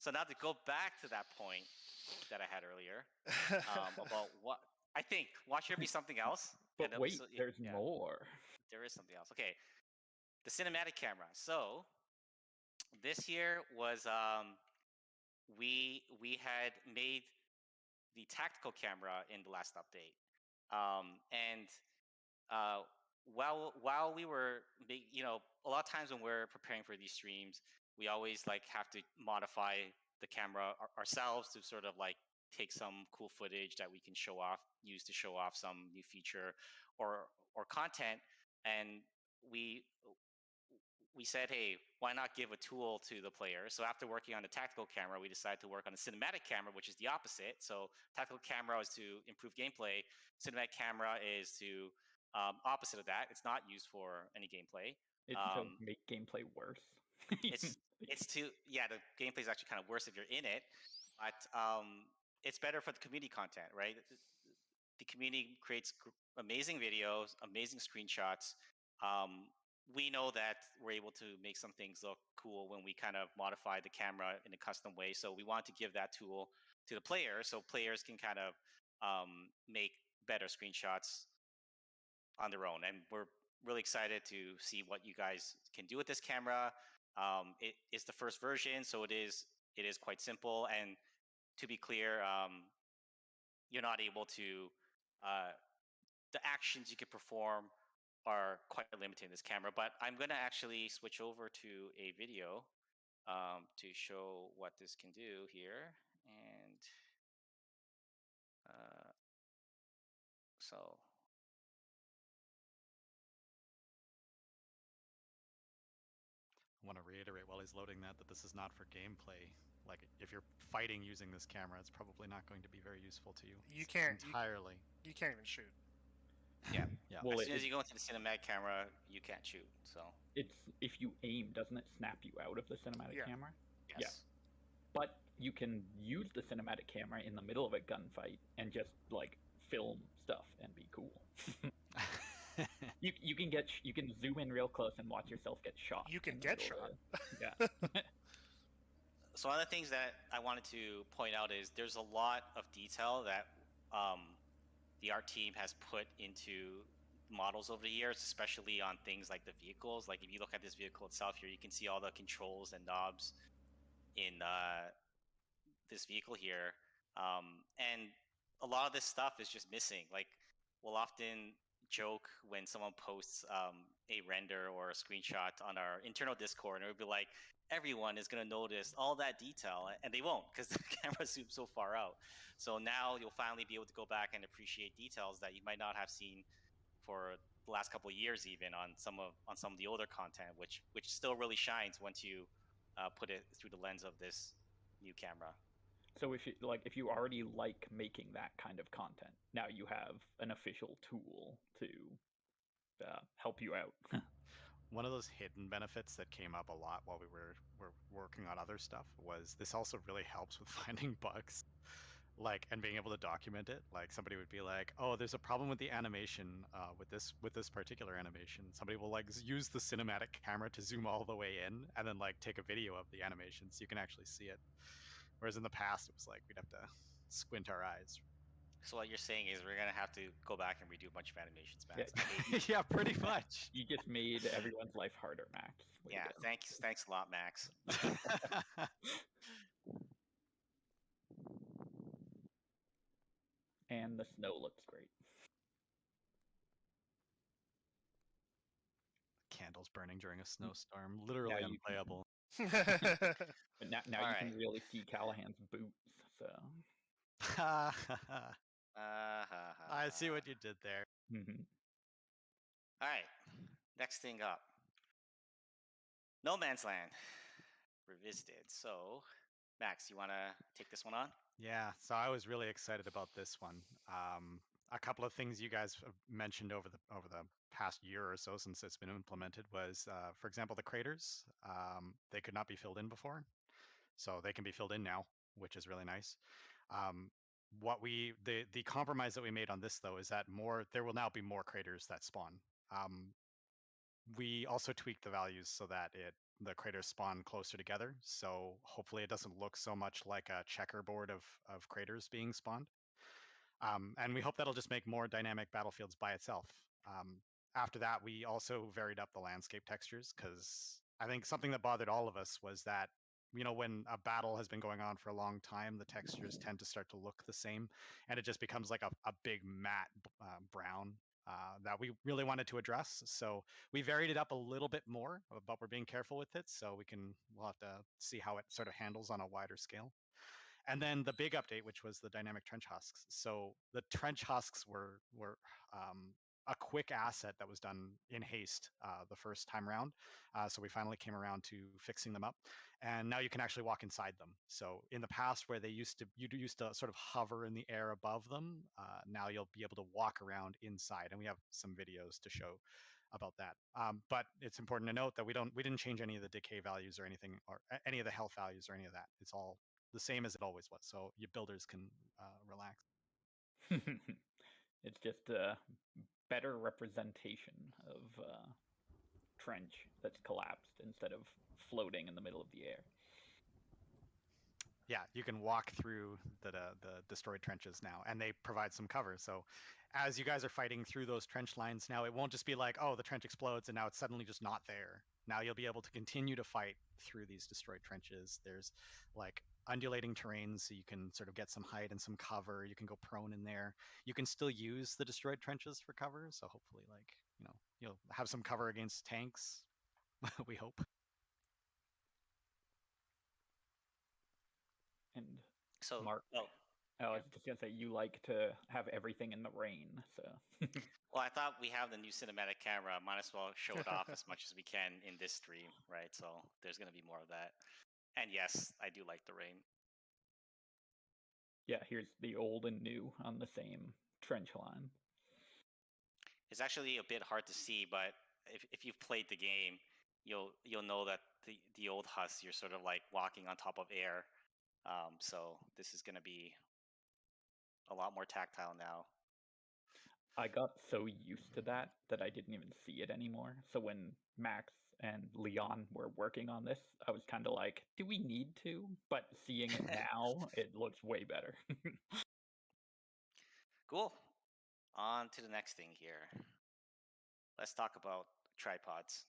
So now to go back to that point that I had earlier about what I think. Watch there be something else. But wait, there's more. There is something else. Okay, the cinematic camera. So this year was we had made the tactical camera in the last update, and while we were, a lot of times when we're preparing for these streams, we always like have to modify the camera ourselves to sort of like take some cool footage that we can use to show off some new feature or content. And we said, hey, why not give a tool to the player? So after working on the tactical camera, we decided to work on the cinematic camera, which is the opposite. So tactical camera is to improve gameplay. Cinematic camera is to opposite of that. It's not used for any gameplay. It's to make gameplay worse. The gameplay is actually kind of worse if you're in it, but it's better for the community content, right? The community creates amazing videos, amazing screenshots. We know that we're able to make some things look cool when we kind of modify the camera in a custom way. So we want to give that tool to the player so players can kind of make better screenshots on their own. And we're really excited to see what you guys can do with this camera. It is the first version, so it is quite simple. And to be clear, you're not able to the actions you can perform are quite limited in this camera, but I'm going to actually switch over to a video to show what this can do here. And so I want to reiterate while he's loading that this is not for gameplay. Like, if you're fighting using this camera, it's probably not going to be very useful to you. You can't entirely. You can't even shoot. Yeah. Well, as soon as you go into the cinematic camera, you can't shoot. So it's if you aim, doesn't it snap you out of the cinematic camera? Yes. Yeah. But you can use the cinematic camera in the middle of a gunfight and just like film stuff and be cool. you can zoom in real close and watch yourself get shot. You can get shot. Yeah. So one of the things that I wanted to point out is there's a lot of detail that the art team has put into models over the years, especially on things like the vehicles. Like if you look at this vehicle itself here, you can see all the controls and knobs in this vehicle here. And a lot of this stuff is just missing. Like we'll often joke when someone posts a render or a screenshot on our internal Discord, and it would be like, everyone is going to notice all that detail, and they won't because the camera zooms so far out. So now you'll finally be able to go back and appreciate details that you might not have seen for the last couple of years, even on some of the older content, which still really shines once you put it through the lens of this new camera. So if you already like making that kind of content, now you have an official tool to help you out. One of those hidden benefits that came up a lot while we were working on other stuff was this also really helps with finding bugs, and being able to document it. Like somebody would be like, "Oh, there's a problem with the animation with this particular animation." Somebody will use the cinematic camera to zoom all the way in and then take a video of the animation so you can actually see it. Whereas in the past, it was we'd have to squint our eyes. So what you're saying is we're going to have to go back and redo a bunch of animations, Max. Yeah, pretty much. You just made everyone's life harder, Max. Yeah, thanks a lot, Max. And the snow looks great. Candles burning during a snowstorm, literally unplayable. But now you can really see Callahan's boots. So. I see what you did there. Mm-hmm. All right, next thing up, No Man's Land Revisited. So, Max, you want to take this one on? Yeah, so I was really excited about this one. A couple of things you guys have mentioned over the past year or so since it's been implemented was, for example, the craters. They could not be filled in before, so they can be filled in now, which is really nice. The compromise that we made on this though is that there will now be more craters that spawn. We also tweaked the values so that it the craters spawn closer together. So hopefully it doesn't look so much like a checkerboard of craters being spawned. And we hope that'll just make more dynamic battlefields by itself. After that, we also varied up the landscape textures, because I think something that bothered all of us was that, when a battle has been going on for a long time, the textures tend to start to look the same, and it just becomes like a big matte brown that we really wanted to address. So we varied it up a little bit more, but we're being careful with it. So we'll have to see how it sort of handles on a wider scale. And then the big update, which was the dynamic trench husks. So the trench husks were a quick asset that was done in haste the first time around. So we finally came around to fixing them up, and now you can actually walk inside them. So in the past, where you used to sort of hover in the air above them, now you'll be able to walk around inside, and we have some videos to show about that. But it's important to note that we didn't change any of the decay values or anything, or any of the health values or any of that. It's all the same as it always was, so your builders can relax. It's just a better representation of trench that's collapsed instead of floating in the middle of the air. Yeah, you can walk through the destroyed trenches now, and they provide some cover. So as you guys are fighting through those trench lines now, it won't just be like, oh, the trench explodes and now it's suddenly just not there. Now you'll be able to continue to fight through these destroyed trenches. There's like undulating terrain, so you can sort of get some height and some cover. You can go prone in there. You can still use the destroyed trenches for cover, so hopefully, like, you'll have some cover against tanks. We hope. And So, Mark, I was just gonna say, you like to have everything in the rain, so. Well, I thought we have the new cinematic camera. Might as well show it off as much as we can in this stream, right? So there's going to be more of that. And yes, I do like the rain. Yeah, here's the old and new on the same trench line. It's actually a bit hard to see, but if you've played the game, you'll know that the old husks, you're sort of like walking on top of air. So this is going to be a lot more tactile now. I got so used to that I didn't even see it anymore. So when Max and Leon were working on this, I was kind of like, do we need to? But seeing it now, it looks way better. Cool. On to the next thing here. Let's talk about tripods.